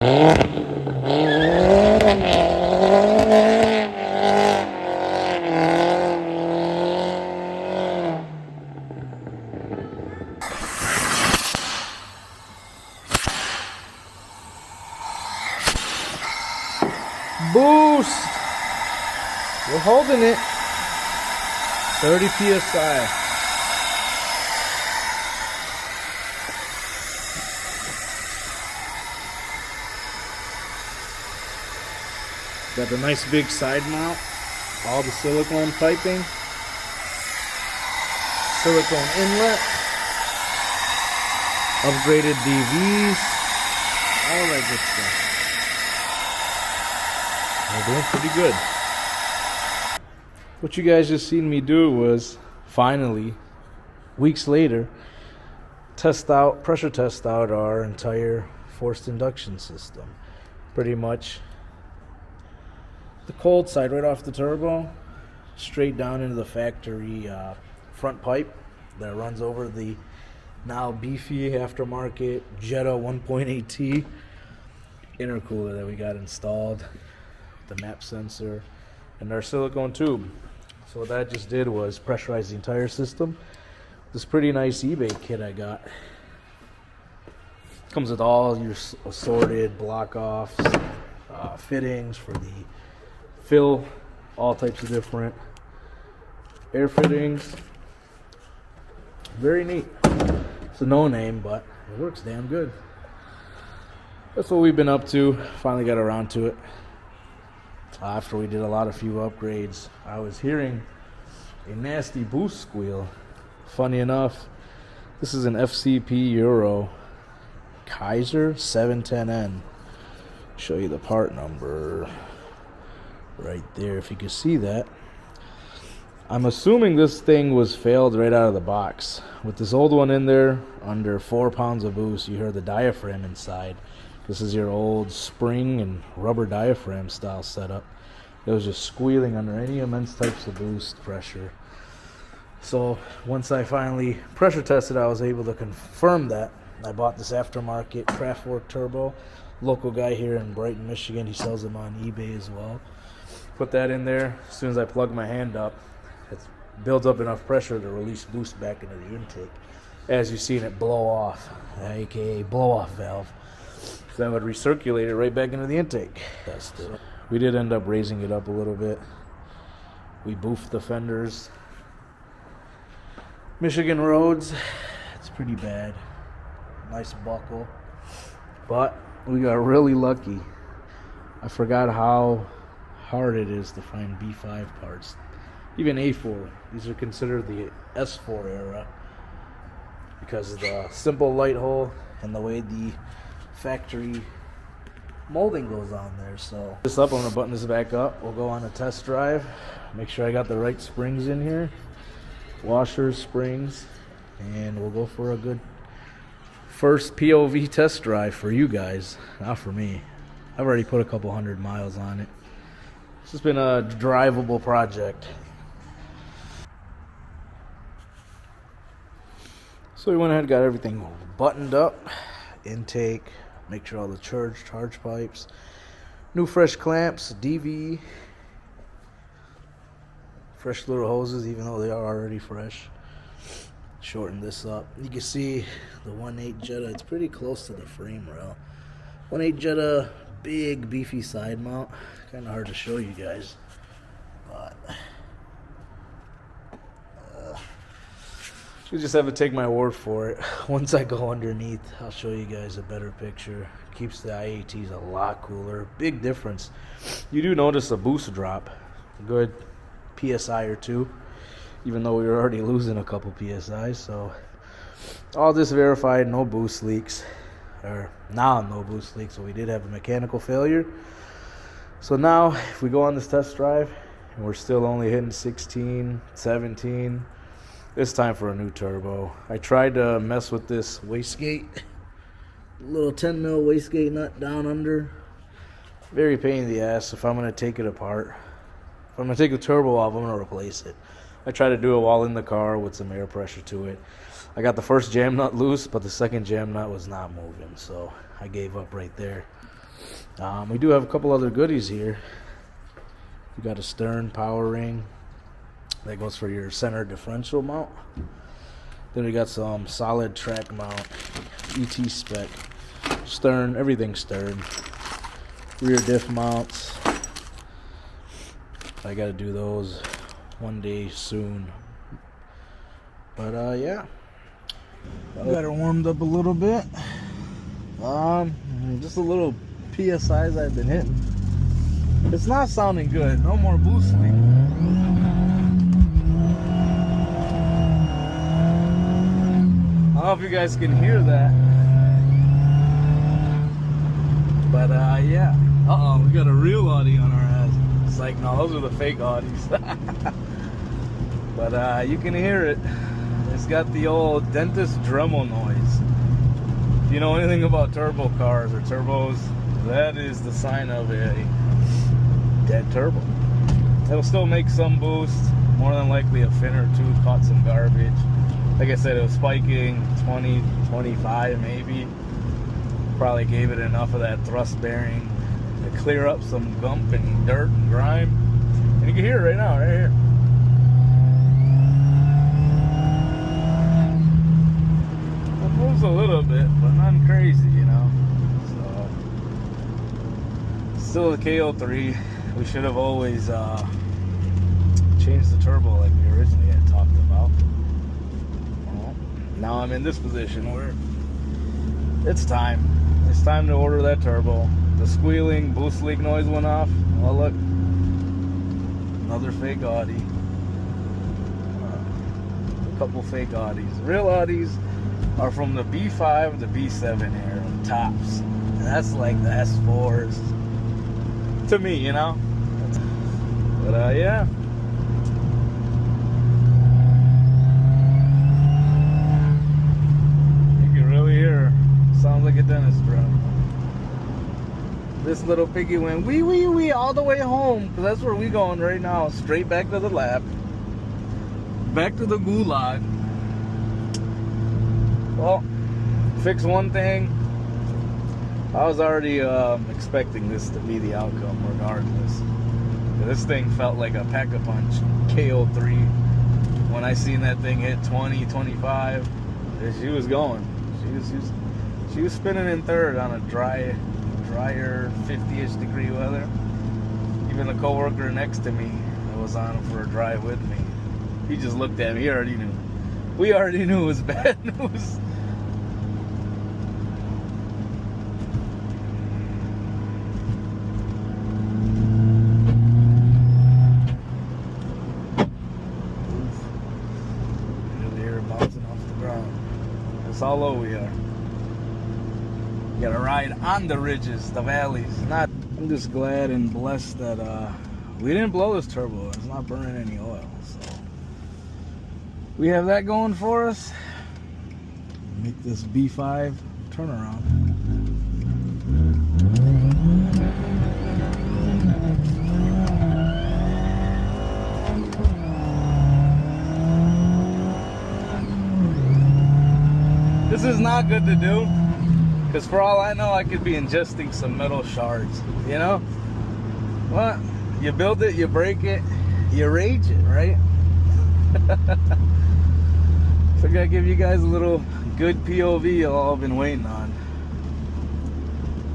Boost! We're holding it. 30 psi. Got the nice big side mount, all the silicone piping, silicone inlet, upgraded DVs, all that good stuff. We're doing pretty good. What you guys just seen me do was finally, weeks later, pressure test out our entire forced induction system. Pretty much the cold side right off the turbo, straight down into the factory front pipe that runs over the now beefy aftermarket Jetta 1.8T intercooler that we got installed, the map sensor, and our silicone tube. So what that just did was pressurize the entire system. This pretty nice eBay kit I got. Comes with all your assorted block offs, fittings for the fill, all types of different air fittings. Very neat. It's a no name, but it works damn good. That's what we've been up to. Finally got around to it. After we did a few upgrades, I was hearing a nasty boost squeal. Funny enough, this is an FCP Euro Kaiser 710N. Show you the part number right there, if you can see that. I'm assuming this thing was failed right out of the box. With this old one in there, under 4 pounds of boost, you heard the diaphragm inside. This is your old spring and rubber diaphragm style setup. It was just squealing under any immense types of boost pressure. So once I finally pressure tested, I was able to confirm that. I bought this aftermarket Craftwork turbo. Local guy here in Brighton, Michigan. He sells them on eBay as well. Put that in there. As soon as I plug my hand up, it builds up enough pressure to release boost back into the intake. As you've seen it blow off, aka blow off valve. So that would recirculate it right back into the intake. We did end up raising it up a little bit. We boofed the fenders. Michigan roads, it's pretty bad. Nice buckle. But we got really lucky. I forgot how hard it is to find B5 parts. Even A4. These are considered the S4 era because of the simple light hole and the way the factory molding goes on there. So this up, I'm gonna button this back up. We'll go on a test drive. Make sure I got the right springs in here, washers, springs, and we'll go for a good first POV test drive for you guys, not for me. I've already put a couple 100 miles on it. This has been a drivable project. So we went ahead and got everything buttoned up. Intake, make sure all the charge pipes, new fresh clamps, DV, fresh little hoses even though they are already fresh. Shorten this up. You can see the 1.8 Jetta, it's pretty close to the frame rail. 1.8 Jetta, big beefy side mount. Kind of hard to show you guys, but you just have to take my word for it. Once I go underneath, I'll show you guys a better picture. Keeps the IATs a lot cooler. Big difference. You do notice a boost drop, a good PSI or two, even though we were already losing a couple PSI. So all this verified, no boost leaks, or now no boost leaks. So we did have a mechanical failure. So now if we go on this test drive and we're still only hitting 16, 17, it's time for a new turbo. I tried to mess with this wastegate, little 10 mil wastegate nut down under. Very pain in the ass. If I'm going to take it apart, if I'm going to take the turbo off, I'm going to replace it. I tried to do it while in the car with some air pressure to it. I got the first jam nut loose, but the second jam nut was not moving, so I gave up right there. We do have a couple other goodies here. We got a stern power ring that goes for your center differential mount. Then we got some solid track mount, ET spec, stern, everything stern. Rear diff mounts. I gotta do those one day soon. But yeah, got it warmed up a little bit. Just a little PSIs I've been hitting. It's not sounding good. No more boost leak. I don't know if you guys can hear that. But yeah. Uh-oh, we got a real Audi on our ass. It's like, no, those are the fake Audis. But you can hear it. It's got the old dentist Dremel noise. If you know anything about turbo cars or turbos, that is the sign of a dead turbo. It'll still make some boost. More than likely a fin or two caught some garbage. Like I said, it was spiking 20, 25 maybe. Probably gave it enough of that thrust bearing to clear up some gump and dirt and grime. And you can hear it right now, right here. It moves a little bit, but nothing crazy, you know. So, still the KO3. We should have always changed the turbo like we originally had talked about. Well, now I'm in this position where it's time. It's time to order that turbo. The squealing boost leak noise went off. Oh look, another fake Audi. A couple fake Audis. Real Audis are from the B5, the B7 era, tops. And that's like the S4s. To me, you know. But yeah. You can really hear. Sounds like a dentist drum. This little piggy went wee wee wee all the way home, because that's where we going right now. Straight back to the lab. Back to the gulag. Well, fix one thing. I was already expecting this to be the outcome regardless. This thing felt like a pack-a-punch KO3. When I seen that thing hit 20, 25, she was going. She was spinning in third on a drier 50-ish degree weather. Even the coworker next to me that was on for a drive with me, he just looked at me. He already knew. We already knew it was bad news. That's how low we are. You gotta ride on the ridges, the valleys. I'm just glad and blessed that we didn't blow this turbo. It's not burning any oil, so we have that going for us. Make this B5 turn around. This is not good to do, because for all I know, I could be ingesting some metal shards, you know? What? You build it, you break it, you rage it, right? So I gotta give you guys a little good POV you all been waiting on.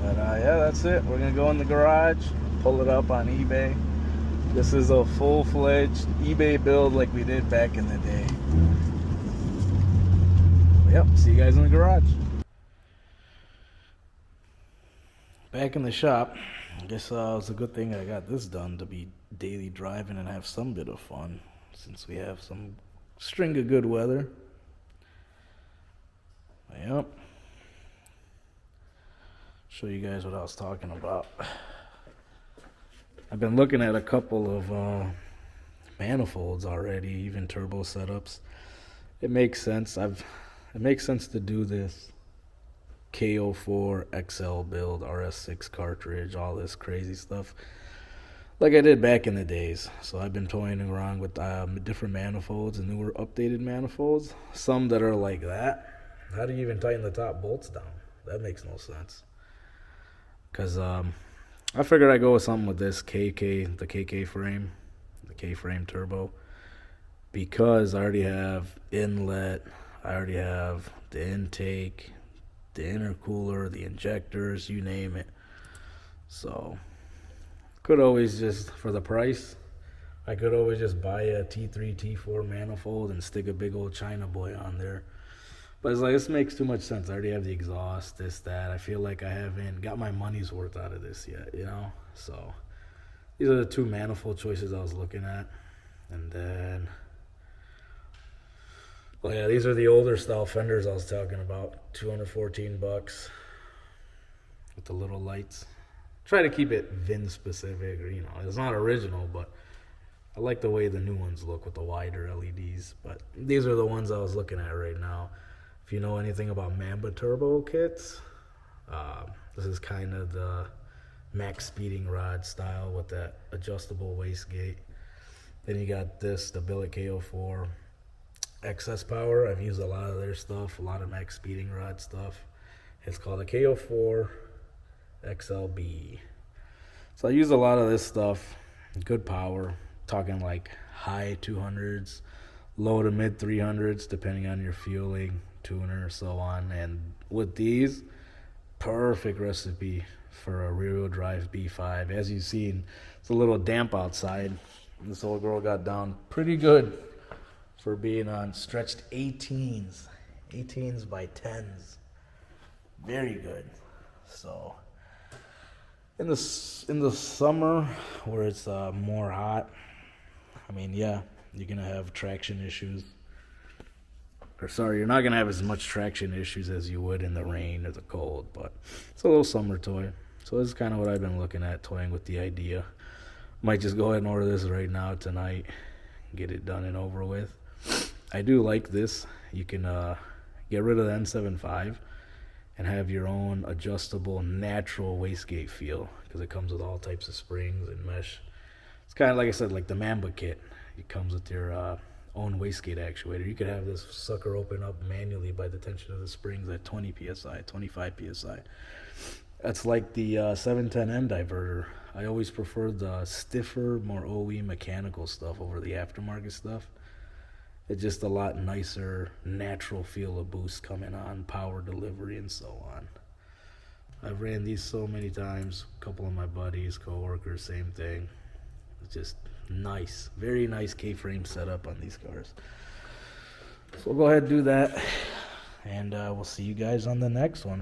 But yeah, that's it. We're gonna go in the garage, pull it up on eBay. This is a full-fledged eBay build like we did back in the day. Yep, see you guys in the garage. Back in the shop. I guess it was a good thing I got this done to be daily driving and have some bit of fun, since we have some string of good weather. Yep. Show you guys what I was talking about. I've been looking at a couple of manifolds already, even turbo setups. It makes sense. It makes sense to do this KO4 XL build, RS6 cartridge, all this crazy stuff, like I did back in the days. So I've been toying around with different manifolds and newer updated manifolds. Some that are like that. How do you even tighten the top bolts down? That makes no sense. Because I figured I'd go with something with this the KK frame, the K frame turbo, because I already have inlet, I already have the intake, the intercooler, the injectors, you name it. So could always just, for the price, I could always just buy a T3, T4 manifold and stick a big old China boy on there. But it's like, this makes too much sense. I already have the exhaust, this, that. I feel like I haven't got my money's worth out of this yet, you know? So these are the two manifold choices I was looking at. And then, well, yeah, these are the older style fenders I was talking about. $214 with the little lights. Try to keep it VIN specific, or, you know, it's not original, but I like the way the new ones look with the wider LEDs. But these are the ones I was looking at right now. If you know anything about Mamba turbo kits, this is kind of the max speeding rod style with that adjustable wastegate. Then you got this, the Billet KO4 excess power. I've used a lot of their stuff, a lot of max speeding rod stuff. It's called a KO4 XLB. So I use a lot of this stuff. Good power, talking like high 200s, low to mid 300s, depending on your fueling, tuner, so on. And with these, perfect recipe for a rear-wheel drive B5. As you've seen, it's a little damp outside. This old girl got down pretty good for being on stretched 18s by 10s. Very good. So in the summer where it's more hot, I mean, yeah, you're gonna have traction issues. Or sorry, you're not gonna have as much traction issues as you would in the rain or the cold, but it's a little summer toy. So this is kind of what I've been looking at, toying with the idea. Might just go ahead and order this right now tonight, get it done and over with. I do like this. You can get rid of the N75 and have your own adjustable natural wastegate feel, because it comes with all types of springs and mesh. It's kind of like I said, like the Mamba kit. It comes with your own wastegate actuator. You could have this sucker open up manually by the tension of the springs at 20 psi, 25 psi. That's like the 710N diverter. I always prefer the stiffer, more OE mechanical stuff over the aftermarket stuff. It's just a lot nicer, natural feel of boost coming on, power delivery, and so on. I've ran these so many times. A couple of my buddies, co-workers, same thing. It's just nice, very nice K-frame setup on these cars. So we'll go ahead and do that, and we'll see you guys on the next one.